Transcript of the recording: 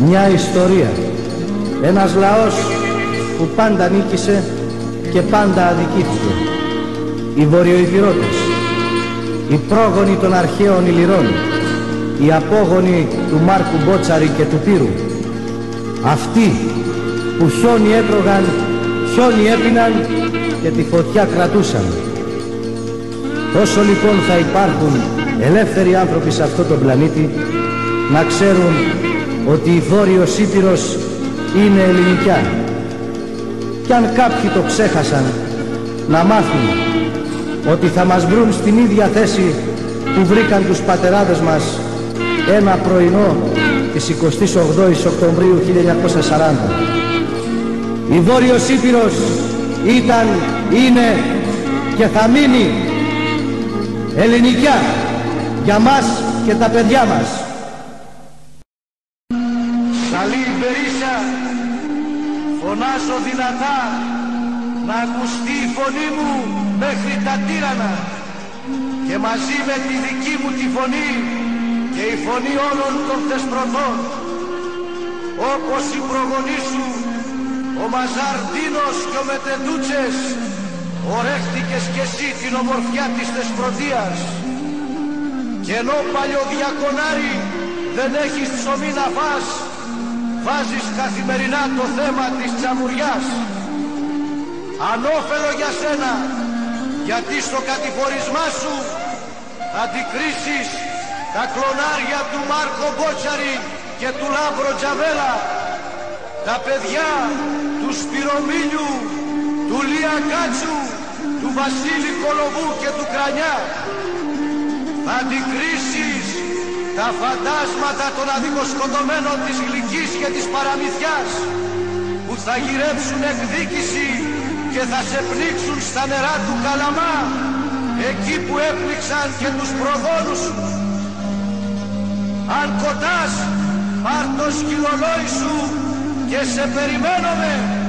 Μια ιστορία. Ένας λαός που πάντα νίκησε και πάντα αδικήθηκε. Οι βορειοϊπηρώτες, οι πρόγονοι των αρχαίων Ηλυρών, οι απόγονοι του Μάρκου Μπότσαρη και του Πύρου. Αυτοί που χιόνι έτρωγαν, χιόνι έπιναν και τη φωτιά κρατούσαν. Όσο λοιπόν θα υπάρχουν ελεύθεροι άνθρωποι σε αυτόν τον πλανήτη, να ξέρουν ότι η Βόρειος Ήπειρος είναι ελληνικιά. Κι αν κάποιοι το ξέχασαν, να μάθουν ότι θα μας βρουν στην ίδια θέση που βρήκαν τους πατεράδες μας ένα πρωινό της 28ης Οκτωβρίου 1940. Η Βόρειος Ήπειρος ήταν, είναι και θα μείνει ελληνικιά για μας και τα παιδιά μας. Καλή Μπερίσα, φωνάζω δυνατά να ακουστεί η φωνή μου μέχρι τα τύρανα και μαζί με τη δική μου τη φωνή και η φωνή όλων των θεσπρωτών, όπως οι προγονείς σου ο Μαζαρτίνος και ο Μετεντούτσες, ορέχτηκες κι εσύ την ομορφιά της θεσπρωτείας, και ενώ παλιοδιακονάρι δεν έχεις ψωμί να φας, βάζεις καθημερινά το θέμα της τσαμουριάς. Ανώφελο για σένα, γιατί στο κατηφορισμά σου αντικρίσεις τα κλονάρια του Μάρκο Μπότσαρη και του Λάμπρο Τζαβέλα, τα παιδιά του Σπυρομίλιου, του Λία Κάτσου, του Βασίλη Κολοβού και του Κρανιά. Θα αντικρίσεις τα φαντάσματα των αδικοσκοτωμένων της Γλυκής και της Παραμυθιάς, που θα γυρέψουν εκδίκηση και θα σε πνίξουν στα νερά του Καλαμά, εκεί που έπνιξαν και τους προγόνους σου. Αν κοτάς, πάρ' το σκυλολόι σου και σε περιμένομαι.